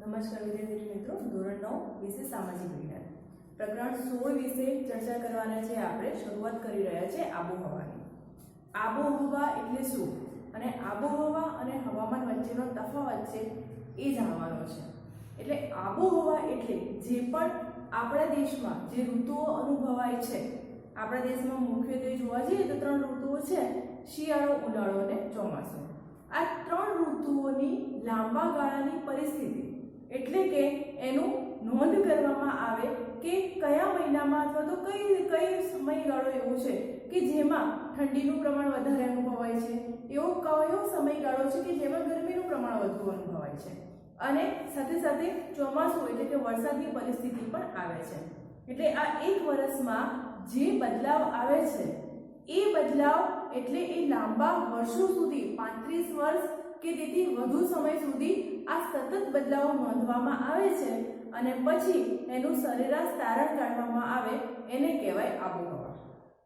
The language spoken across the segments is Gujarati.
નમસ્કાર વિદ્યાર્થી મિત્રો, ધોરણ 9 વિશે સામાજિક વિજ્ઞાન પ્રકરણ 16 વિશે ચર્ચા કરવાના છે. આપણે શરૂઆત કરી રહ્યા છે આબોહવાની. આબોહવા એટલે શું અને આબોહવા અને હવામાન વચ્ચેનો તફાવત છે એ જાણવાનો છે. એટલે આબોહવા એટલે જે પણ આપણા દેશમાં જે ઋતુઓ અનુભવાય છે. આપણા દેશમાં મુખ્યત્વે જોવા જઈએ તો 3 ઋતુઓ છે: શિયાળો, ઉનાળો અને ચોમાસું. આ 3 ઋતુઓની લાંબા ગાળાની પરિસ્થિતિ એટલે કે એનું નોંધ કરવામાં આવે કે કયા મહિનામાં અથવા તો કઈ સમયગાળો એવો છે કે જેમાં ઠંડીનું પ્રમાણ વધારે અનુભવાય છે, એવો કયો સમયગાળો છે કે જેમાં ગરમીનું પ્રમાણ વધુ અનુભવાય છે, અને સાથે સાથે ચોમાસું એટલે કે વરસાદની પરિસ્થિતિ પણ આવે છે. એટલે આ એક વર્ષમાં જે બદલાવ આવે છે એ બદલાવ એટલે એ લાંબા વર્ષો સુધી 35 વર્ષ કે તેથી વધુ સમય સુધી આ સતત બદલાવો નોંધવામાં આવે છે અને પછી એનું સરેરાશ તારણ કાઢવામાં આવે, એને કહેવાય આબોહવા.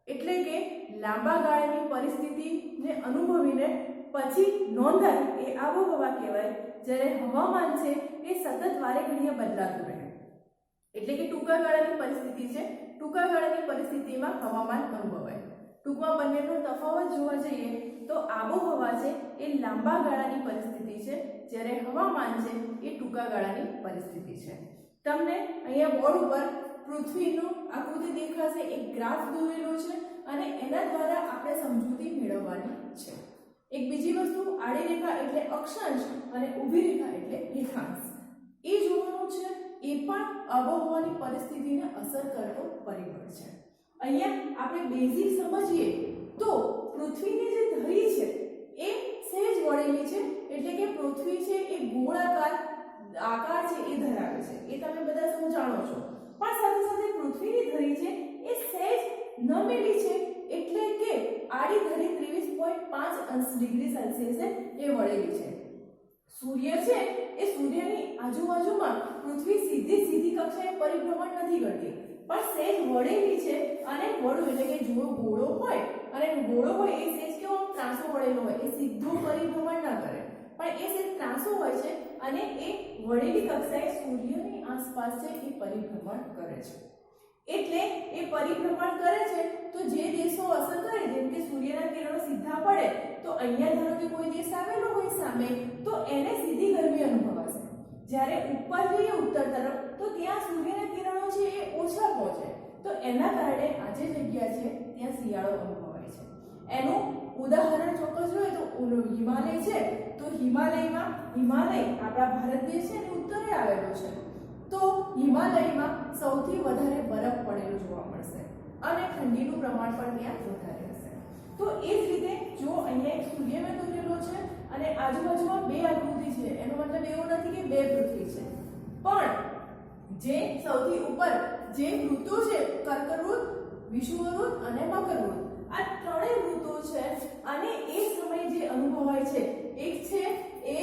એટલે કે લાંબા ગાળાની પરિસ્થિતિને અનુભવીને પછી નોંધાય એ આબોહવા કહેવાય. જ્યારે હવામાન છે એ સતત વારે ઘડીએ બદલાતું રહે. એટલે કે ટૂંકા ગાળાની પરિસ્થિતિ છે, ટૂંકા ગાળાની પરિસ્થિતિમાં હવામાન અનુભવાય. ટૂંકમાં બંનેનો તફાવત જોવા જઈએ તો આબોહવા છે એ લાંબા ગાળાની પરિસ્થિતિ છે, જ્યારે હવામાન છે એ ટૂંકા ગાળાની પરિસ્થિતિ છે. તમને અહીંયા બોર્ડ ઉપર પૃથ્વીનું આકૃતિ દેખાશે, એક ગ્રાફ દોરેલો છે અને એના દ્વારા આપણે સમજૂતી મેળવવાની છે. એક બીજી વસ્તુ, આડી રેખા એટલે અક્ષાંશ અને ઊભી રેખા એટલે રેખાંશ. એ જોવાનું છે. એ પણ આબોહવાની પરિસ્થિતિને અસર કરતો પરિબળ છે. અહીંયા આપણે બેઝિક સમજીએ તો પૃથ્વીની જે ધરી છે એ સહેજ વળેલી છે, એટલે કે પૃથ્વી છે એ ગોળાકાર આકાર છે એ ધરાવે છે. એ તમે બધા સમજાણો છો. પણ સાથે સાથે પૃથ્વીની ધરી છે એ સહેજ નમેલી છે, એટલે કે આડી ધરી 23.5 ડિગ્રી સેલ્સિયસે એ વળેલી છે. સૂર્ય છે એ સૂર્યની આજુબાજુમાં પૃથ્વી સીધી કક્ષાએ પરિભ્રમણ નથી કરતી, પણ સહેજ વળેલી છે. અને વળું એટલે કે જો ગોળો હોય અને ગોળો હોય એ સહેજ કેવો ત્રાંસો વળેલો હોય, એ સીધું પરિભ્રમણ ના કરે, પણ એ સહેજ ત્રાંસો હોય છે અને એ વળેલી કક્ષાએ સૂર્યની આસપાસ છે એ પરિભ્રમણ કરે છે. એટલે એ પરિભ્રમણ કરે છે તો જે દેશો અસર કરે, જેમ કે સૂર્યના કિરણો સીધા પડે તો અહીંયા ધારો કે કોઈ દેશ આવેલો હોય સામે, તો એને સીધી ગરમી અનુભવાશે. જ્યારે ઉપર જઈએ ઉત્તર તરફ તો ત્યાં સૂર્યના કિરણો છે એ ઓછા પહોંચે, તો એના કારણે આ જે જગ્યા છે ત્યાં શિયાળો અનુભવાય છે. એનું ઉદાહરણ ચોક્કસ જોઈએ તો હિમાલય છે, તો હિમાલય આપણા ભારત દેશ છે અને ઉત્તરે આવેલો છે, તો હિમાલયમાં સૌથી વધારે બરફ પડેલો જોવા મળશે અને ઠંડીનું પ્રમાણ પણ ત્યાં વધારે હશે. તો એ જ રીતે જો અહીંયા એક સૂર્ય મેં દોરેલો છે અને આજુબાજુમાં 2 આકૃતિ છે, એનો મતલબ એવો નથી કે 2 પૃથ્વી છે, પણ જે સૌથી ઉપર જે ઋતુ છે, કર્કવૃત, વિષુવવૃત અને મકરવૃત, આ 3 ઋતુ છે અને એ સમય જે અનુભવાય છે, એક છે એ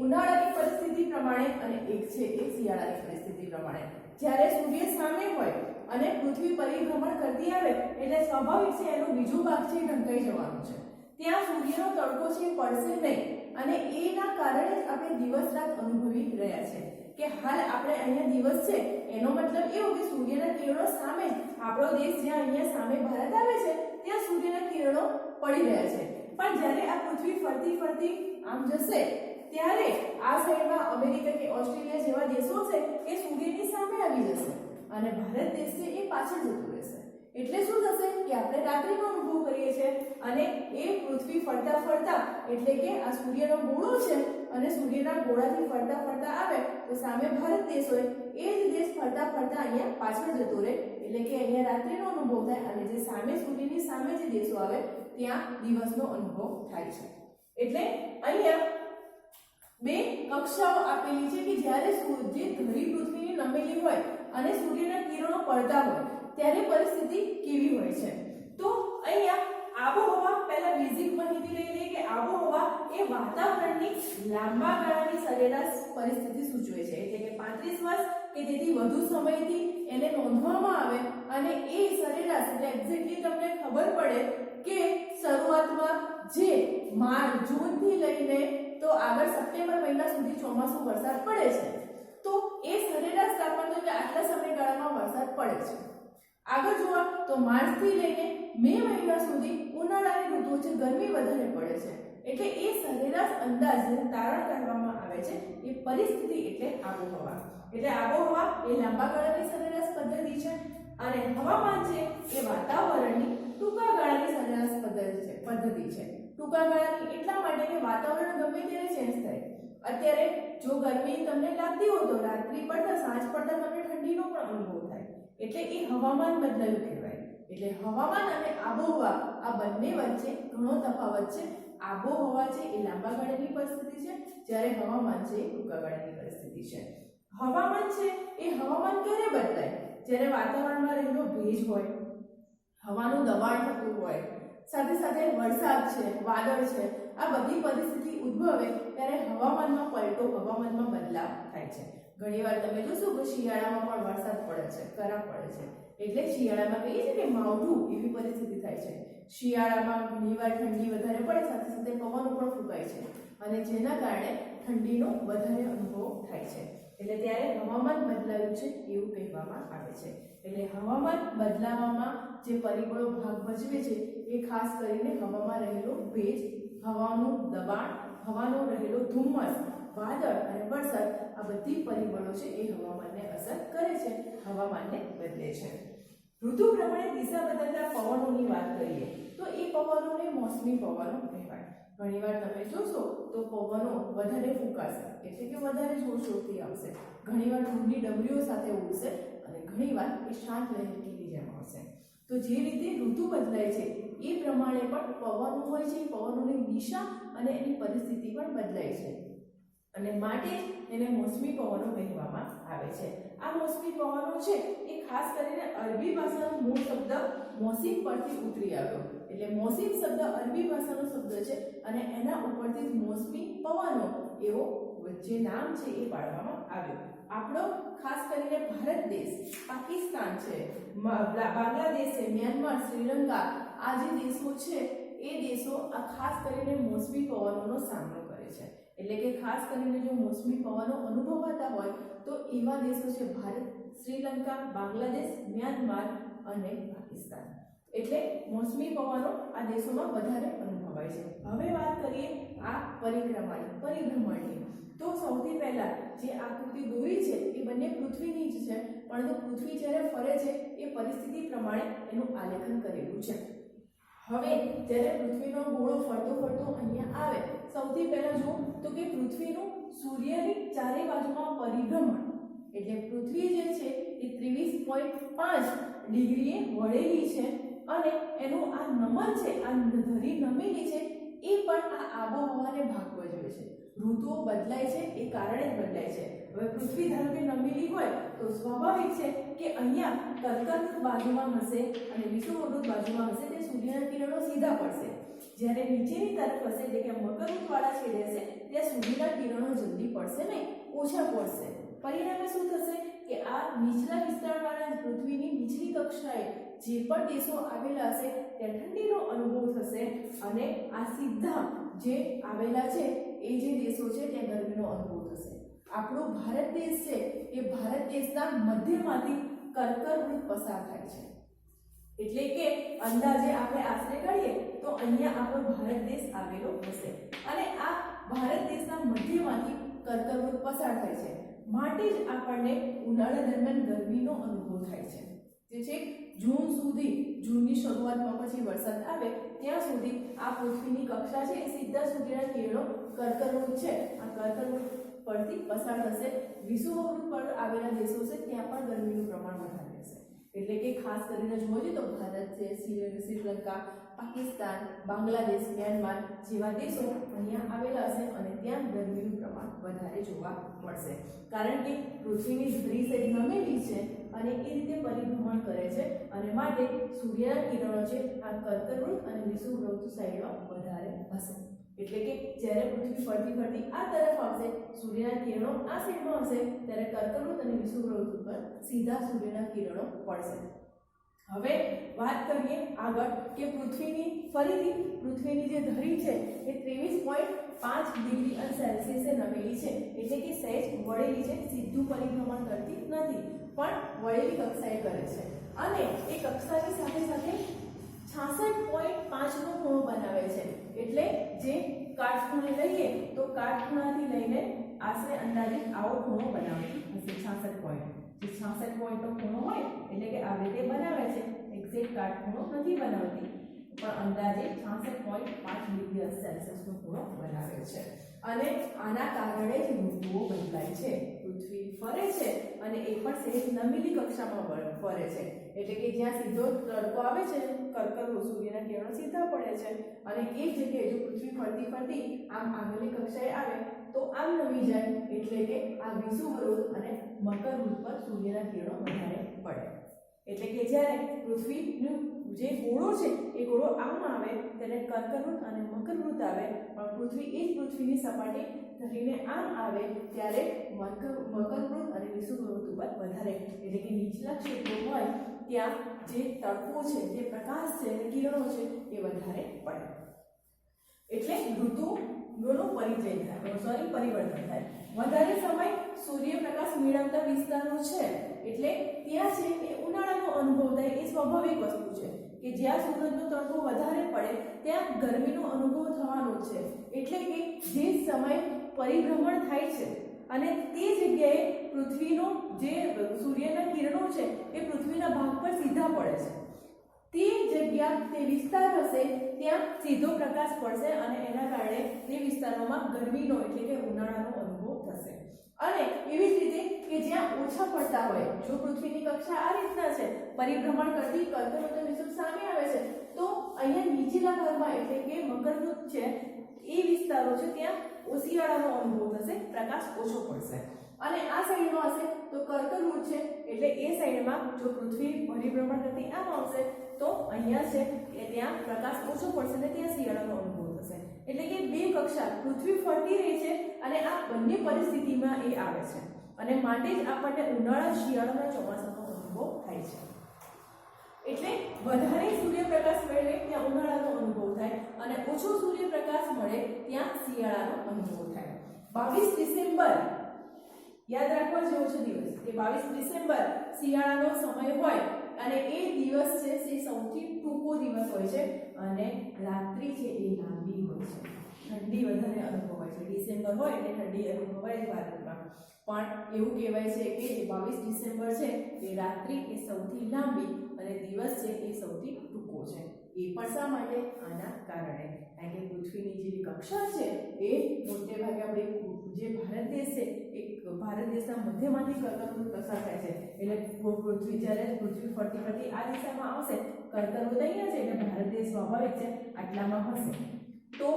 ઉનાળાની પરિસ્થિતિ પ્રમાણે અને એક છે એ શિયાળાની પરિસ્થિતિ પ્રમાણે. જ્યારે સૂર્ય સામે હોય અને પૃથ્વી પરિભ્રમણ કરતી આવે એટલે સ્વાભાવિક છે એનો બીજો ભાગ છે ઢંકાઈ જવાનો છે. ત્યાં સૂર્યનો તડકો છે પડશે નહીં અને એના કારણે જ આપણે દિવસ રાત અનુભવી રહ્યા છે. કે હાલ આપણે અહીંયા દિવસ છે એનો મતલબ એવો કે સૂર્યના કિરણો સામે, આપણો દેશ જ્યાં અહીંયા સામે ભારત આવે છે ત્યાં સૂર્યના કિરણો પડી રહ્યા છે. પણ જ્યારે આ પૃથ્વી ફરતી આમ જશે ત્યારે આ સાઈડમાં અમેરિકા કે ઓસ્ટ્રેલિયા જેવા દેશો છે એ સૂર્યની સામે આવી જશે અને ભારત દેશ છે એ પાછળ જતો રહેશે. એટલે શું થશે કે આપણે રાત્રિનો અનુભવ કરીએ છીએ અને એ પૃથ્વી ફરતા એટલે કે આ સૂર્યનો ગોળો છે અને સૂર્યના ગોળાથી ફરતા આવે તો સામે ભારત દેશ હોય, એ જ દેશ ફરતા અહીંયા પાછળ જતો રહે, એટલે કે અહીંયા રાત્રિનો અનુભવ થાય અને જે સામે સૂર્યની સામે જે દેશો આવે ત્યાં દિવસનો અનુભવ થાય છે. એટલે અહીંયા 2 કક્ષાઓ આપેલી છે કે જ્યારે જે ધરી પૃથ્વીની નમેલી હોય અને સૂર્યના કિરણો પડતા હોય ત્યારે પરિસ્થિતિ કેવી હોય છે. તો અહીંયા આબોહવા, પહેલા બેઝિક માહિતી લઈ લઈએ કે આબોહવા એ વાતાવરણની લાંબા ગાળાની સરેરાશ પરિસ્થિતિ સૂચવે છે. એટલે કે 35 વર્ષ કે તેથી વધુ સમયથી એને નોંધવામાં આવે અને એ સરેરાશ એટલે એક્ઝેક્ટલી તમને ખબર પડે કે શરૂઆતમાં જે જૂનથી લઈને તો આગળ સપ્ટેમ્બર મહિના સુધી ચોમાસું વરસાદ પડે છે, એ સરેરાશ તાપમાન તો કે આટલા સમયગાળામાં વરસાદ પડે છે. આગળ જોવા તો માર્ચથી લઈને મે મહિના સુધી ઉનાળાની ઋતુ છે ગરમી વધારે પડે છે. એટલે એ સરેરાશ અંદાજને તારણ કાઢવામાં આવે છે એ પરિસ્થિતિ એટલે આબોહવા. એટલે આબોહવા એ લાંબા ગાળાની સરેરાશ પદ્ધતિ છે અને હવામાન છે એ વાતાવરણની ટૂંકા ગાળાની સરેરાશ પદ્ધતિ છે. ટૂંકા ગાળાની એટલા માટે કે વાતાવરણ ગમે ત્યારે ચેન્જ થાય. અત્યારે જો ગરમી તમને લાગતી હોય તો રાત્રિ પડતા સાંજ પડતા તમને ઠંડીનો પણ અનુભવ થાય. એટલે એ હવામાન બદલાયું કહેવાય. એટલે હવામાન અને આબોહવા આ બંને વચ્ચે ઘણો તફાવત છે. આબોહવા છે એ લાંબા ગાળાની પરિસ્થિતિ છે, જ્યારે હવામાન છે એ ટૂંકા ગાળાની પરિસ્થિતિ છે. હવામાન છે એ હવામાન ક્યારે બદલાય? જ્યારે વાતાવરણમાં રહેલો ભેજ હોય, હવાનું દબાણ થતું હોય, સાથે સાથે વરસાદ છે, વાદળ છે, આ બધી પરિસ્થિતિ ઉદ્ભવે ત્યારે હવામાનમાં પલટો, હવામાનમાં બદલાવ થાય છે. ઘણીવાર તમે જોશો કે શિયાળામાં પણ વરસાદ પડે છે, કરા પડે છે. એટલે શિયાળામાં કહીએ છીએ કે માવઠું એવી પરિસ્થિતિ થાય છે. શિયાળામાં ઘણીવાર ઠંડી વધારે પડે, સાથે સાથે પવન પણ ફૂંકાય છે અને જેના કારણે ઠંડીનો વધારે અનુભવ થાય છે. એટલે ત્યારે હવામાન બદલાયું છે એવું કહેવામાં આવે છે. એટલે હવામાન બદલાવામાં જે પરિબળો ભાગ ભજવે છે એ ખાસ કરીને હવામાં રહેલો ભેજ, હવાનું દબાણ, હવાનો રહેલો ધુમ્મસ, વાદળ અને વરસાદ, આ બધી પરિબળો છે એ હવામાનને અસર કરે છે, હવામાનને બદલે છે. ઋતુ પ્રમાણે દિશા બદલતા પવનોની વાત કરીએ તો એ પવનોને મોસમી પવનો કહેવાય. ઘણીવાર તમે જોશો તો પવનો વધારે ફૂંકાશે, એટલે કે વધારે જોરશોરથી આવશે. ઘણીવાર ઠંડી ડમરીઓ સાથે ઉડશે અને ઘણીવાર એ શાંત લહેરકીની જેમ આવશે. તો જે રીતે ઋતુ બદલાય છે એ પ્રમાણે પણ પવનો હોય છે, પવનોની દિશા અને એની પરિસ્થિતિ પણ બદલાય છે અને માટે એને મોસમી પવનો કહેવામાં આવે છે. આ મોસમી પવનો છે એ ખાસ કરીને અરબી ભાષાનો મૂળ શબ્દ મોસીમ પરથી ઉતરી આવ્યો. એટલે મોસીમ શબ્દ અરબી ભાષાનો શબ્દ છે અને એના ઉપરથી મોસમી પવનો એવો જે નામ છે એ પાડવામાં આવ્યું. આપણો ખાસ કરીને ભારત દેશ, પાકિસ્તાન છે, બાંગ્લાદેશ છે, મ્યાનમાર, શ્રીલંકા, આ જે દેશો છે એ દેશો આ ખાસ કરીને મોસમી પવનોનો સામનો કરે છે. એટલે કે ખાસ કરીને જો મોસમી પવનો અનુભવાતા હોય તો એવા દેશો છે ભારત, શ્રીલંકા, બાંગ્લાદેશ, મ્યાનમાર અને પાકિસ્તાન. એટલે મોસમી પવનો આ દેશોમાં વધારે અનુભવાય છે. હવે વાત કરીએ આ પરિભ્રમણની. તો સૌથી પહેલા જે આકૃતિ દોરી છે એ બંને પૃથ્વીની જ છે, પરંતુ પૃથ્વી જ્યારે ફરે છે એ પરિસ્થિતિ પ્રમાણે એનું આલેખન કરેલું છે. હવે જ્યારે પૃથ્વીનો ગોળો ફરતો ફરતો અહીંયા આવે, સૌથી પહેલા જો તો કે પૃથ્વીનું સૂર્યની ચારે બાજુમાં પરિભ્રમણ, એટલે પૃથ્વી જે છે એ 23.5 ડિગ્રીએ વળેલી છે અને એનું આ નમન છે, આ ધરી નમેલી છે, એ પણ આ આબોહવાને ભાગ ભજવે છે. ઋતુઓ બદલાય છે એ કારણે જ બદલાય છે. હવે પૃથ્વી ધારો કે નમેલી હોય તો સ્વાભાવિક છે કે અહીંયા કર્કવૃત બાજુમાં હશે અને વિષુવવૃત્ત બાજુમાં હશે, તે સૂર્યના કિરણો સીધા પડશે. જ્યારે નીચેની તરફ હશે, એટલે કે મકરવૃત્તવાળા છેડે હશે, ત્યાં સૂર્યના કિરણો જલ્દી પડશે નહીં, ઓછા પડશે. પરિણામે શું થશે કે આ નીચલા વિસ્તારવાળા પૃથ્વીની નીચલી કક્ષાએ જે પણ દેશો આવેલા હશે ત્યાં ઠંડીનો અનુભવ થશે અને આ સીધા જે આવેલા છે એ જે દેશો છે ત્યાં ગરમીનો અનુભવ થશે. આપણો ભારત દેશ છે એ ભારત દેશના મધ્યમાંથી કર્કવૃત્ત પસાર થાય છે. એટલે કે અંદાજે આપણે આશરે કરીએ તો અહીંયા આપણો ભારત દેશ આવેલો હશે અને આ ભારત દેશના મધ્યમાંથી કર્કવૃત્ત પસાર થાય છે. માટે જ આપણને ઉનાળા દરમિયાન ગરમીનો અનુભવ થાય છે. જે છે જૂન સુધી, જૂનની શરૂઆતમાં પછી વરસાદ આવે ત્યાં સુધી આ પૃથ્વીની કક્ષા છે એ સીધા સૂર્યના કિરણો કર્કવૃત્ત છે આ કર્કવૃત્ત પરથી પસાર થશે. વિષુવવૃત્ત પર આવેલા દેશો છે ત્યાં પણ ગરમીનું પ્રમાણ વધારે રહેશે. એટલે કે ખાસ કરીને જોવા જઈએ તો ભારત છે, શ્રીલંકા, પાકિસ્તાન, બાંગ્લાદેશ, મ્યાનમાર જેવા દેશો અહીંયા આવેલા હશે અને ત્યાં ગરમીનું પ્રમાણ વધારે જોવા મળશે. કારણ કે પૃથ્વીની ધરી સહેજ નમેલી છે અને એ રીતે પરિભ્રમણ કરે છે અને માટે સૂર્યના કિરણો છે આ કર્કવૃત્ત અને વિષુવવૃત્ત સાઈડમાં વધારે હશે. એટલે કે જ્યારે પૃથ્વી ફરતી ફરતી આ તરફ આવશે, સૂર્યના કિરણો આ સાઈડમાં હશે, ત્યારે કર્કવૃત્ત અને વિષુવવૃત્ત ઉપર સીધા સૂર્યના કિરણો પડશે હવે વાત કરીએ આગળ કે ફરીથી પૃથ્વીની જે ધરી છે એ 23.5 ડિગ્રી સેલ્સિયસે નમેલી છે, એટલે કે સહેજ વળેલી છે, સીધું પરિભ્રમણ કરતી નથી પણ વળેલી કક્ષાએ કરે છે અને એ કક્ષાની સાથે સાથે 66.5 નો ખૂણો બનાવે છે, એટલે જે કાટખૂણે લઈએ તો કાટખૂણાથી લઈને આશરે અંદાજિત આવો ખૂણો બનાવતી હશે 66 પોઈન્ટ. જે 66 પોઈન્ટનો ખૂણો હોય એટલે કે આ રીતે બનાવે છે, એક્ઝેક્ટ કાટખૂણો નથી બનાવતી પણ અંદાજે 66.5 ડિગ્રી સેલ્સિયસનો ખૂણો બનાવે છે અને આના કારણે જ ઋતુઓ બદલાય છે. પૃથ્વી ફરે છે અને એ પણ સહેજ નમેલી કક્ષામાં ફરે છે, એટલે કે જ્યાં સીધો તડકો આવે છે, કર્કવૃત સૂર્યના કિરણો સીધા પડે છે અને એ જ જગ્યાએ જો પૃથ્વી ફરતી ફરતી આમ આગળની કક્ષાએ આવે તો આમ નમી જાય, એટલે કે આ વિષુવવૃત્ત અને મકરવૃત્ત પર સૂર્યના કિરણો વધારે પડે. એટલે કે જ્યારે પૃથ્વીનું જે ગોળો છે એ ગોળો આમ આવે ત્યારે કર્કવૃત્ત અને મકરવૃત્ત આવે, પણ પૃથ્વી એ જ પૃથ્વીની સપાટી ધરીને આમ આવે ત્યારે મકરવૃત્ત અને વિષુવવૃત્ત ઉપર વધારે, એટલે કે નીચલા ક્ષેત્રો હોય ત્યાં જે તડકો છે, જે પ્રકાશ છે, કિરણો છે એ વધારે પડે, એટલે ઋતુઓનો પરિવર્તન થાય. વધારે સમય સૂર્યપ્રકાશ મેળવતા વિસ્તારો છે એટલે ત્યાં છે એ ઉનાળાનો અનુભવ થાય. એ સ્વાભાવિક વસ્તુ છે કે જ્યાં સૂરજનો તડકો વધારે પડે ત્યાં ગરમીનો અનુભવ થવાનો છે, એટલે કે જે સમય પરિભ્રમણ થાય છે અને તે જગ્યાએ પૃથ્વીનો જે સૂર્યના કિરણો છે એ પૃથ્વીના ભાગ પર સીધા પડે છે, તે જગ્યા તે વિસ્તાર હશે ત્યાં સીધો પ્રકાશ પડશે અને એના કારણે તે વિસ્તારોમાં ગરમીનો એટલે કે ઉનાળાનો અનુભવ થશે. અને એવી જ રીતે કે જ્યાં ઓછા પડતા હોય, જો પૃથ્વીની કક્ષા આ રીતના છે, પરિભ્રમણ કરતી કર્કવૃત્ત વિષુવવૃત્ત સામે આવે છે, તો અહીંયા નીચેના ભાગમાં એટલે કે મકરવૃત્ત છે એ વિસ્તારો છે ત્યાં શિયાળાનો અનુભવ થશે, પ્રકાશ ઓછો પડશે. અને આ સાઈડમાં હશે તો કર્કવૃત્ત છે એટલે એ સાઈડમાં જો પૃથ્વી પરિભ્રમણ કરતી આમ આવશે તો અહીંયા છે કે ત્યાં પ્રકાશ ઓછો પડશે અને ત્યાં શિયાળાનો અનુભવ થશે. એટલે કે બે કક્ષા પૃથ્વી ફરતી રહી છે અને આ બંને પરિસ્થિતિમાં એ આવે છે અને માટે જ આપણને ઉનાળા, શિયાળાના, ચોમાસાનો અનુભવ થાય છે. એટલે વધારે સૂર્યપ્રકાશ મળે ત્યાં ઉનાળાનો અનુભવ થાય અને ઓછો સૂર્યપ્રકાશ મળે ત્યાં શિયાળાનો અનુભવ થાય. 22 ડિસેમ્બર યાદ રાખવા જેવો છે દિવસ કે 22 ડિસેમ્બર શિયાળાનો સમય હોય અને એ દિવસ છે એ સૌથી ટૂંકો દિવસ હોય છે અને રાત્રિ છે એ લાંબી હોય છે, ઠંડી વધારે અનુભવાય છે. ડિસેમ્બર હોય એટલે ઠંડી અનુભવાય જ ભારતમાં, પણ એવું કહેવાય છે કે 22 ડિસેમ્બર છે એ રાત્રિ એ સૌથી લાંબી અને દિવસ છે એ સૌથી ટૂંકો છે. એ પણ શા માટે? આના કારણે, કારણ કે પૃથ્વીની જે કક્ષા છે એ મોટે ભાગે આપણે જે ભારત દેશ છે એ ભારત દેશના મધ્યમાંથી કર્કવૃત્ત પસાર થાય છે, એટલે પૃથ્વી જ્યારે પૃથ્વી ફરતી ફરતી આ દિશામાં આવશે, કર્કવૃત્ત અહીંયા છે એટલે ભારત દેશ સ્વાભાવિક છે આટલામાં હશે, તો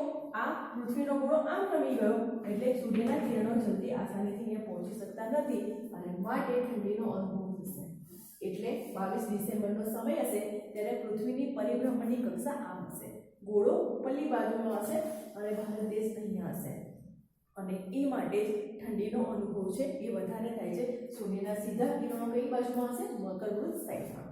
આ પૃથ્વીનો ગોળો આમ નમી ગયો એટલે સૂર્યના કિરણો જલ્દી આસાનીથી અહીંયા પહોંચી શકતા નથી અને માટે ઠંડીનો અનુભવ થશે. એટલે 22 ડિસેમ્બરનો સમય હશે ત્યારે પૃથ્વીની પરિભ્રમણની કક્ષા આમ હશે, ગોળો ઉપરની બાજુમાં હશે અને ભારત દેશ અહીંયા હશે અને એ માટે જ ઠંડીનો અનુભવ છે એ વધારે થાય છે. સૂર્યના સીધા કિરણો કઈ બાજુમાં હશે? મકરવૃત્ત સાઈડમાં,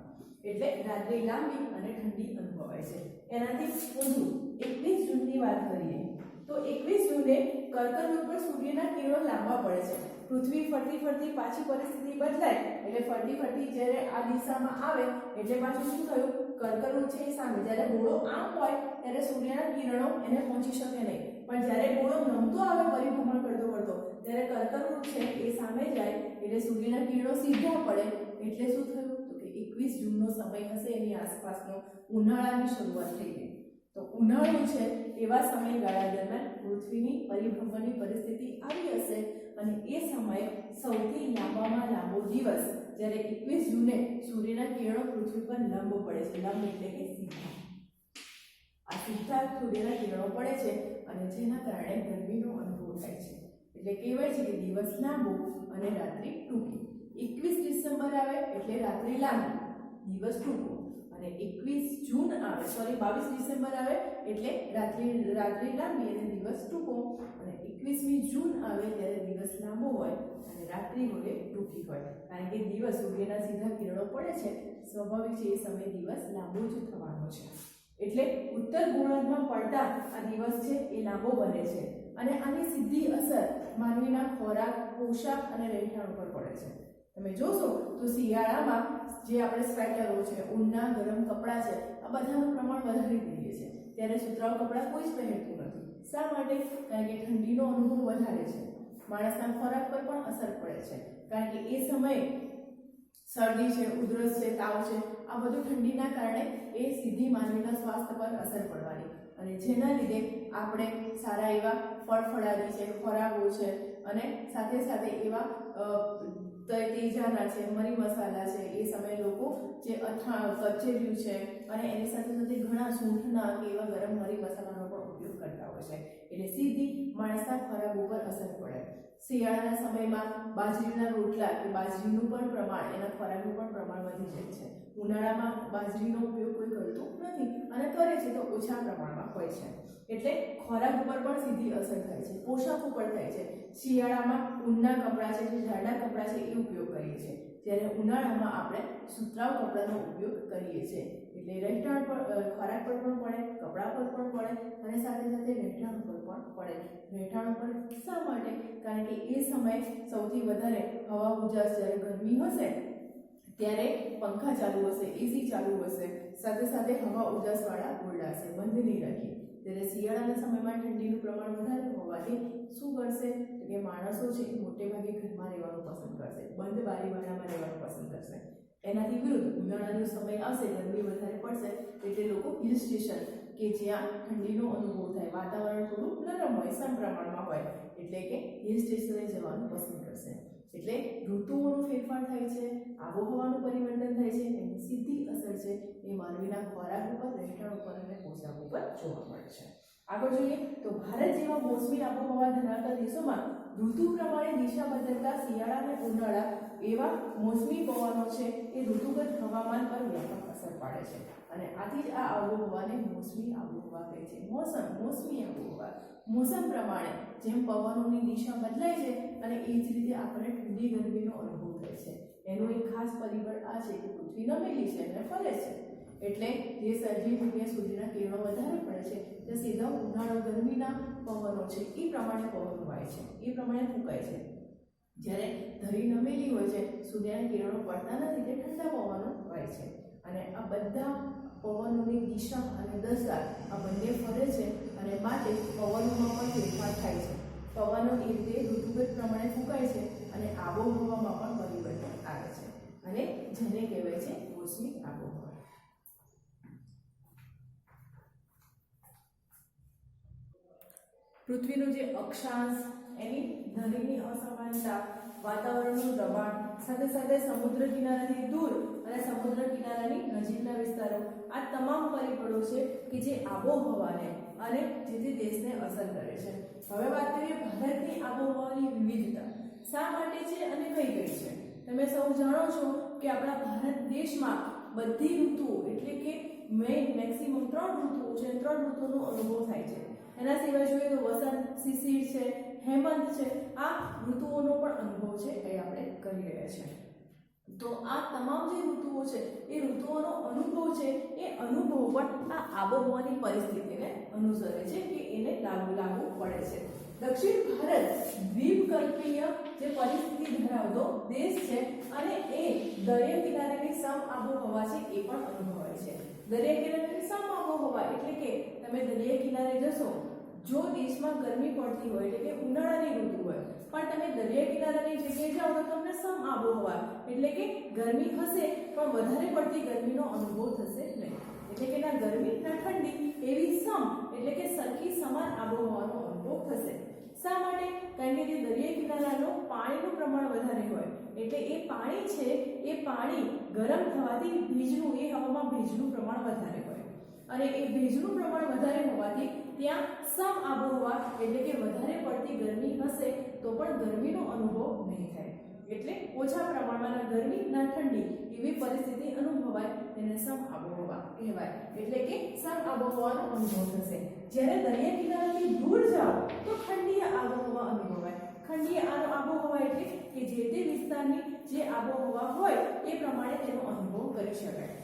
એટલે રાત્રિ લાંબી અને ઠંડી અનુભવાય છે. એનાથી ઊંધું 21 જૂનની વાત કરીએ તો 21 જૂને કર્કવૃત્ત પર સૂર્યના કિરણો લાંબા પડે છે. પૃથ્વી ફરતી ફરતી પાછી પરિસ્થિતિ બદલાય એટલે ફરતી ફરતી જ્યારે આ દિશામાં આવે એટલે પાછું શું થયું? કર્કવૃત્ત છે એ સામે, જ્યારે ગોળો આમ હોય ત્યારે સૂર્યના કિરણો એને પહોંચી શકે નહીં, પણ જ્યારે ગોળો નમતો આવે પરિભ્રમણ કરતો કરતો ત્યારે કર્કવૃત્ત છે એ સામે જાય એટલે સૂર્યના કિરણો સીધા પડે એટલે શું થયું? તો કે 21 જૂનનો સમય હશે એની આસપાસનો ઉનાળાની શરૂઆત થઈ ગઈ. તો ઉનાળો છે એવા સમયગાળા દરમિયાન પૃથ્વીની પરિભ્રમણની પરિસ્થિતિ આવી હશે અને એ સમયે સૌથી લાંબામાં લાંબો દિવસ જ્યારે 21 જૂને સૂર્યના કિરણો પૃથ્વી પર લંબ પડે છે. લંબ એટલે કે સીધા, આ સીધા સૂર્યના કિરણો પડે છે અને જેના કારણે ગરમીનો અનુભવ થાય છે. એટલે કહેવાય છે કે દિવસ લાંબો અને રાત્રિ ટૂંકી. 21 ડિસેમ્બર આવે એટલે રાત્રિ લાંબી, દિવસ ટૂંકો, અને 21 જૂન આવે 22 ડિસેમ્બર આવે એટલે રાત્રિ લાંબી અને દિવસ ટૂંકો, અને 21મી જૂન આવે ત્યારે દિવસ લાંબો હોય અને રાત્રિ હોય ટૂંકી હોય, કારણ કે દિવસ સૂર્યના સીધા કિરણો પડે છે, સ્વાભાવિક છે એ સમય દિવસ લાંબો જ થવાનો છે. એટલે ઉત્તર ગોળાર્ધમાં પડતા આ દિવસ છે એ લાંબો બને છે અને આની સીધી અસર માનવીના ખોરાક, પોશાક અને રહેઠાણ ઉપર પડે છે. તમે જોશો તો શિયાળામાં જે આપણે સ્વેટરો છે, ઊનના ગરમ કપડાં છે, આ બધાનું પ્રમાણ વધારી દઈએ છે, ત્યારે સુતરાઉ કપડાં કોઈ જ પહેરતું નથી. શા માટે? કારણ કે ઠંડીનો અનુભવ વધારે છે, માણસના ખોરાક પર પણ અસર પડે છે, કારણ કે એ સમયે શરદી છે, ઉધરસ છે, તાવ છે, આ બધું ઠંડીના કારણે એ સીધી માનવીના સ્વાસ્થ્ય પર અસર પડવાની, અને જેના લીધે આપણે સારા એવા ફળફળાદી છે, ખોરાકો છે, અને સાથે સાથે એવા તેજાના છે, મરી મસાલા છે, એ સમયે લોકો જે કચેરિયું છે અને એની સાથે સાથે ઘણા સૂંઠના કે એવા ગરમ મરી મસાલાનો પણ ઉપયોગ કરતા હોય છે, એટલે સીધી માણસના ખોરાક ઉપર અસર પડે. શિયાળાના સમયમાં બાજરીના રોટલા કે બાજરીનું પણ પ્રમાણ, એના ખોરાકનું પણ પ્રમાણ વધી જાય છે. ઉનાળામાં બાજરીનો ઉપયોગ કોઈ કરતું નથી અને કરે છે તો ઓછા પ્રમાણમાં હોય છે, એટલે ખોરાક ઉપર પણ સીધી અસર થાય છે, પોશાક ઉપર થાય છે. શિયાળામાં ઊનના કપડાં છે, જે જાડા કપડાં છે, એ ઉપયોગ કરીએ છીએ, જ્યારે ઉનાળામાં આપણે સુતરાઉ કપડાનો ઉપયોગ કરીએ છીએ. એટલે રહેઠાણ પર, ખોરાક પર પણ પડે, કપડાં પર પણ પડે અને સાથે સાથે રહેઠાણ પર પણ પડે. રહેઠાણ પર શા માટે? કારણ કે એ સમયે સૌથી વધારે હવા ઉજાસ, જ્યારે ગરમી હશે ત્યારે પંખા ચાલુ હશે, એસી ચાલુ હશે, સાથે સાથે હવા ઉજાસવાળા ઓરડા હશે, બંધ નહીં રાખીએ. ત્યારે શિયાળાના સમયમાં ઠંડીનું પ્રમાણ વધારે હોવાથી શું કરશે કે માણસો છે એ મોટે ભાગે ઘરમાં રહેવાનું પસંદ કરશે, બંધ બારીવાળામાં રહેવાનું પસંદ કરશે. એનાથી વિરુદ્ધ ઉનાળાનો સમય આવશે, ગરમી વધારે પડશે, એટલે લોકો હિલ સ્ટેશન કે જ્યાં ઠંડીનો અનુભવ થાય, વાતાવરણ થોડું નરમ હોય, સમ પ્રમાણમાં હોય, એટલે કે હિલ સ્ટેશને જવાનું પસંદ કરશે. એટલે ઋતુઓનો ફેરફાર થાય છે, આબોહવાનું પરિવર્તન થાય છે, એની સીધી અસર છે એ માનવીના ખોરાક ઉપર, રહેઠાણ ઉપર અને પોશાક ઉપર જોવા મળે છે. આગળ જોઈએ તો ભારત જેવા મોસમી આબોહવા ધરાવતા દેશોમાં ઋતુ પ્રમાણે દિશા બદલતા શિયાળા અને ઉનાળા એવા મોસમી પવનો છે એ ઋતુગત હવામાન પર વ્યાપક અસર પાડે છે, અને આથી જ આ આબોહવાને મોસમી આબોહવા કહે છે. મોસમી આબોહવા, મોસમ પ્રમાણે જેમ પવનોની દિશા બદલાય છે અને એ જ રીતે આપણને ઠંડી ગરમીનો અનુભવ થાય છે. એનું એક ખાસ પરિબળ આ છે કે પૃથ્વી નમેલી છે અને ફરે છે, એટલે જે સર્જી જગ્યાએ સૂર્યના કિરણો વધારે પડે છે તે સીધા ઉનાળો ગરમીના પવનો છે એ પ્રમાણે પવનો વાય છે, એ પ્રમાણે ફૂંકાય છે. જ્યારે ધરી નમેલી હોય છે, સૂર્યના કિરણો પડતા નથી, તે ઠંડા પવનો વાય છે, અને આ બધા પવનોની દિશા અને દશા આ બંને ફરે છે, અને માટે પવનોમાં પણ ફેરફાર થાય છે. પવનો એ રીતે ઋતુગત પ્રમાણે ફૂંકાય છે અને આબોહવામાં પણ પરિવર્તન આવે છે, અને જેને કહેવાય છે મોસમી આબોહવા. પૃથ્વીનું જે અક્ષાંશ, એની ધરીની અસમાનતા, વાતાવરણનું દબાણ, સાથે સાથે સમુદ્ર કિનારાથી દૂર અને સમુદ્ર કિનારાની નજીકના વિસ્તારો, આ તમામ પરિબળો છે કે જે આબોહવાને અને જે તે દેશને અસર કરે છે. હવે વાત કરીએ ભારતની આબોહવાની વિવિધતા શા માટે છે અને કઈ કઈ છે. તમે સૌ જાણો છો કે આપણા ભારત દેશમાં બધી ઋતુઓ, એટલે કે મેક્સિમમ 3 ઋતુઓ છે, 3 ઋતુનો અનુભવ થાય છે. એના સિવાય જોઈએ તો વસંત, શિશિર છે, હેમંત છે, આ ઋતુઓનો પણ અનુભવ છે એ આપણે કરી રહ્યા છીએ. તો આ તમામ જે ઋતુઓ છે એ ઋતુઓનો અનુભવ છે, એ અનુભવ પણ આ આબોહવાની પરિસ્થિતિને અનુસરે છે કે એને લાગુ પડે છે. દક્ષિણ ભારત દ્વીપકલ્પીય જે પરિસ્થિતિ ધરાવતો દેશ છે, અને એ દરિયા કિનારેની સમ આબોહવા છે એ પણ અનુભવાય છે. દરિયા કિનારેની સમ આબોહવા એટલે કે તમે દરિયા કિનારે જશો, જો દેશમાં ગરમી પડતી હોય એટલે કે ઉનાળાની ઋતુ હોય, પણ તમે દરિયા કિનારાની જગ્યાએ જાઓ તો તમને સમ આબોહવા એટલે કે ગરમી હશે પણ વધારે પડતી ગરમીનો અનુભવ થશે નહીં, એટલે કે ના ગરમી ના ઠંડી એવી સમ એટલે કે સરખી સમાન આબોહવાનો અનુભવ થશે. શા માટે? કારણ કે જે દરિયા કિનારાનો પાણીનું પ્રમાણ વધારે હોય, એટલે એ પાણી છે એ પાણી ગરમ થવાથી ભેજનું, એ હવામાં ભેજનું પ્રમાણ વધારે હોય, અને એ ભેજનું પ્રમાણ વધારે હોવાથી ત્યાં સમ આબોહવા એટલે કે વધારે પડતી ગરમી હશે તો પણ ગરમીનો અનુભવ નહીં થાય, એટલે ઓછા પ્રમાણમાં ગરમી ના ઠંડી એવી પરિસ્થિતિ અનુભવાય, તેને સમ આબોહવા કહેવાય, એટલે કે સમ આબોહવાનો અનુભવ થશે. જ્યારે દરિયા કિનારાથી દૂર જાઓ તો ખંડીય આબોહવા અનુભવાય. ખંડીય આબોહવા એટલે કે જે તે વિસ્તારની જે આબોહવા હોય એ પ્રમાણે તેનો અનુભવ કરી શકાય.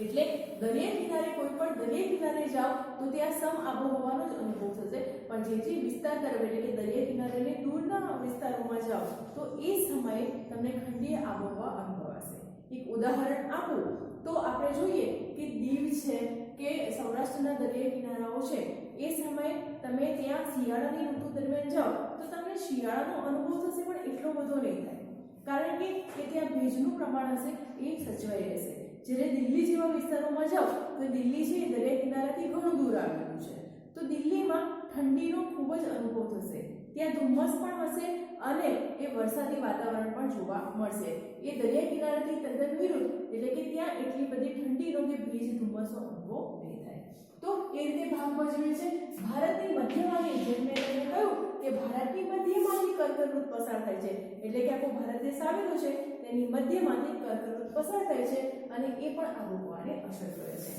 એટલે દરિયા કિનારે કોઈ પણ દરિયા કિનારે જાઓ તો ત્યાં સમ આબોહવાનો જ અનુભવ થશે, પણ જે વિસ્તાર તરફ એટલે કે દરિયા કિનારેની દૂરના વિસ્તારોમાં જાઓ તો એ સમયે તમને ખંડીય આબોહવા અનુભવાશે. એક ઉદાહરણ આપું તો આપણે જોઈએ કે દીવ છે કે સૌરાષ્ટ્રના દરિયા કિનારાઓ છે, એ સમયે તમે ત્યાં શિયાળાની ઋતુ દરમિયાન જાઓ તો તમને શિયાળાનો અનુભવ થશે, પણ એટલો બધો નહીં થાય, કારણ કે ત્યાં ભેજનું પ્રમાણ હશે એ સચવાઈ રહેશે. જ્યારે દિલ્હી જેવા વિસ્તારોમાં જાઓ તો દિલ્હી છે એ દરિયા કિનારાથી ઘણું દૂર આવેલું છે, તો દિલ્હીમાં ઠંડીનો ખૂબ જ અનુભવ થશે. ત્યાં ધુમ્મસ પણ હશે અને એ વરસાદી વાતાવરણ પણ જોવા મળશે. એ દરિયા કિનારાથી તદ્દન વિરુદ્ધ, એટલે કે ત્યાં એટલી બધી ઠંડીનો કે ભેજ ધુમ્મસનો અનુભવ નહીં થાય. તો એ રીતે ભાગ ભજવે છે. ભારતની મધ્યમાંથી, જેમ મેં તમને કહ્યું કે ભારતની મધ્યમાંથી કર્કવૃત પસાર થાય છે, એટલે કે આખો ભારત દેશ આવેલો છે તેની મધ્યમાંથી કર્કવૃત પસાર થાય છે અને એ પણ આબોહવાને અસર કરે છે.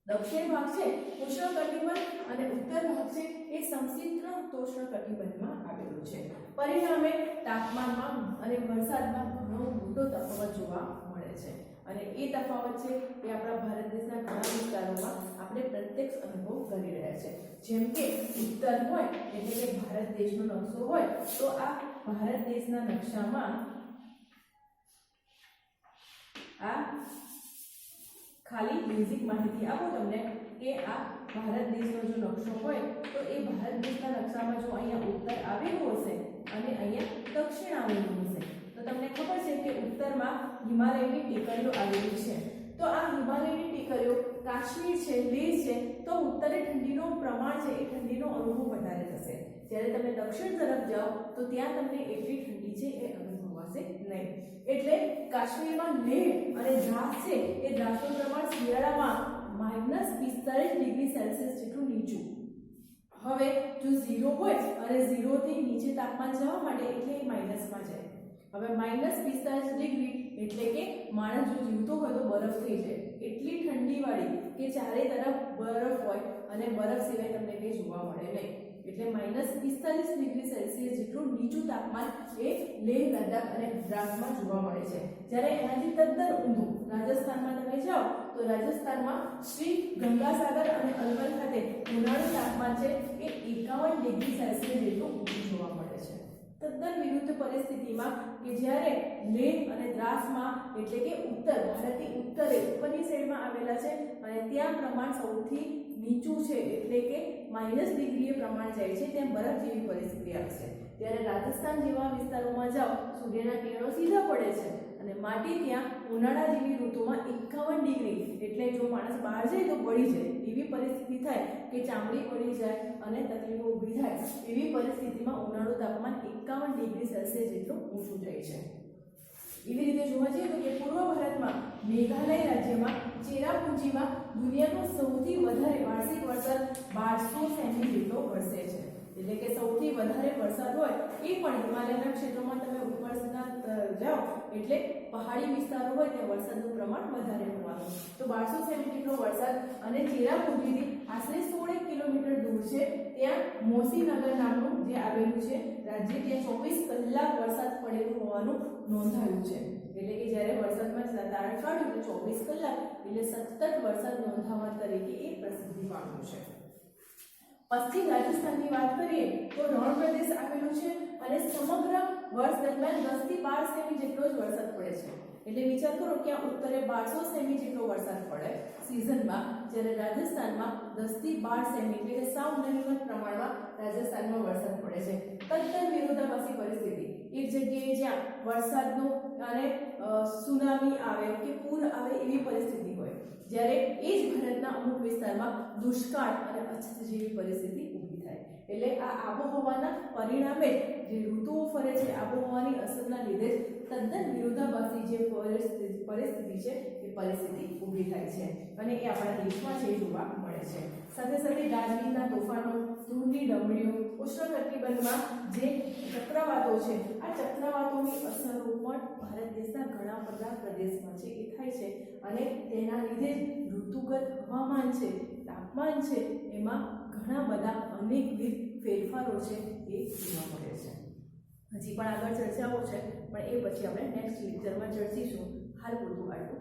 દક્ષિણ ભાગ છે ઉષ્ણકટિબંધ અને ઉત્તર ભાગ છે એ સમશીતોષ્ણકટિબંધમાં આવેલું છે. પરિણામે તાપમાનમાં અને વરસાદમાં ઘણો મોટો તફાવત જોવા મળે છે અને એ તફાવત છે એ આપણા ભારત દેશના ઘણા વિસ્તારોમાં આપણે પ્રત્યક્ષ અનુભવ કરી રહ્યા છે. જેમ કે ઉત્તર હોય એટલે કે ભારત દેશનો નકશો હોય તો આ ભારત દેશના નકશામાં આ ખાલી બેઝિક માહિતી આપો તમને કે આ ભારત દેશનો જો નકશો હોય તો એ ભારત દેશના નકશામાં જો અહીંયા ઉત્તર આવેલું હશે અને અહીંયા દક્ષિણ આવેલું હશે તો તમને ખબર છે કે ઉત્તરમાં હિમાલયની ટેકરીઓ આવેલી છે. તો આ હિમાલયની ટેકરીઓ કાશ્મીર છે, લેહ છે, તો ઉત્તરે ઠંડીનું પ્રમાણ છે એ ઠંડીનો અનુભવ વધારે થશે. જ્યારે તમે દક્ષિણ તરફ જાઓ તો ત્યાં તમને એટલી ઠંડી છે એ અનુભવાશે નહીં. એટલે કાશ્મીરમાં લેહ અને દ્રાસ છે એ દ્રાસનું પ્રમાણ શિયાળામાં -45°C જેટલું નીચું. હવે જો 0 હોય અને 0 થી નીચે તાપમાન જવા માટે એટલે એ માઇનસમાં જાય. હવે -45° એટલે કે માણસ જો જીવતો હોય તો બરફ થઈ જાય, એટલી ઠંડી વાળી કે ચારે તરફ બરફ હોય અને બરફ સિવાય તમને કંઈ જોવા મળે નહીં. એટલે -45°C જેટલું નીચું તાપમાન એ લેહ, લદ્દાખ અને દ્રાસમાં જોવા મળે છે. જ્યારે એનાથી તદ્દન ઊંધું રાજસ્થાનમાં તમે જાઓ તો રાજસ્થાનમાં શ્રી ગંગાસાગર અને અલવર ખાતે ઉનાળુ તાપમાન છે એ 51°C જેટલું ઊંચું જોવા મળે છે. તદ્દન વિરુદ્ધ પરિસ્થિતિમાં કે જ્યારે લેહ અને દ્રાસમાં એટલે કે ઉત્તર ભારતની ઉત્તરે ઉપરની સાઈડમાં આવેલા છે અને ત્યાં પ્રમાણ સૌથી નીચું છે એટલે કે -°એ પ્રમાણ જાય છે, ત્યાં બરફ જેવી પરિસ્થિતિ આવશે. ત્યારે રાજસ્થાન જેવા વિસ્તારોમાં જાઓ સૂર્યના કિરણો સીધા પડે છે અને માટી ત્યાં ઉનાળા જેવી ઋતુમાં 51°, એટલે જો માણસ બહાર જાય તો બળી જાય એવી પરિસ્થિતિ થાય કે ચામડી બળી જાય અને તકલીફો ઊભી થાય એવી પરિસ્થિતિમાં ઉનાળુ તાપમાન 51°C જેટલું ઊંચું જાય છે. એવી રીતે જોવા જઈએ તો કે પૂર્વ ભારતમાં મેઘાલય રાજ્યમાં ચેરાપુંજીમાં દુનિયાનો સૌથી વધારે વાર્ષિક વરસાદ 1200 સેમી જેટલો વરસે છે. એટલે કે સૌથી વધારે વરસાદ હોય એ પણ હિમાલયના ક્ષેત્રોમાં તમે ઉપરના જાઓ એટલે પહાડી વિસ્તારો હોય ત્યાં વરસાદનું પ્રમાણ વધારે હોવાનું. તો 1200 સેમી જેટલો વરસાદ અને ચેરાપુંજીથી આશરે 16 કિલોમીટર દૂર છે ત્યાં મોસીનગર નામનું જે આવેલું છે રાજ્ય, ત્યાં 24 કલાક વરસાદ પડેલું હોવાનું નોંધાયું છે. એટલે કે જ્યારે વરસાદમાં તારણ કાઢ્યું તો 24 કલાક એટલે સતત વરસાદ નોંધાવા તરીકે એ પ્રસિદ્ધિ પામ્યું છે. પશ્ચિમ રાજસ્થાનની વાત કરીએ તો રણ પ્રદેશ આવેલું છે અને સમગ્ર વર્ષ દરમિયાન 10 થી 12 સેમી જેટલો જ વરસાદ પડે છે. એટલે વિચાર કરો કે આ ઉત્તરે 1200 સેમી જેટલો વરસાદ પડે સિઝનમાં, જ્યારે રાજસ્થાનમાં 10 થી 12 સેમી એટલે કે સાવ નહિવત પ્રમાણમાં રાજસ્થાનમાં વરસાદ પડે છે. તદ્દન વિરોધાભાસી પરિસ્થિતિ. એક જગ્યાએ જ્યાં વરસાદનું અને સુનામી આવે કે પૂર આવે એવી પરિસ્થિતિ હોય, જ્યારે એ જ ભારતના અમુક વિસ્તારમાં દુષ્કાળ અને અછત જેવી પરિસ્થિતિ ઊભી થાય. એટલે આ આબોહવાના પરિણામે જે ઋતુઓ ફરે છે આબોહવાની અસરના લીધે તદ્દન વિરોધાભાસી જે પરિસ્થિતિ છે એ પરિસ્થિતિ ઊભી થાય છે અને એ આપણા દેશમાં છે જોવા મળે છે. સાથે સાથે ગાજવીજના તોફાનો, ધૂળની ડમરીઓ, ઉષ્ણકટિબંધમાં જે ચક્રવાતો છે આ ચક્રવાતોની અસરો પણ ભારત દેશના ઘણા બધા પ્રદેશમાં છે એ થાય છે અને તેના લીધે ઋતુગત હવામાન છે, તાપમાન છે, એમાં ઘણા બધા અનેકવિધ ફેરફારો છે એ જોવા મળે છે. હજી પણ આગળ ચર્ચાઓ છે, પણ એ પછી આપણે નેક્સ્ટ લેક્ચરમાં ચર્ચીશું. હાલ પૂરતું આટલું.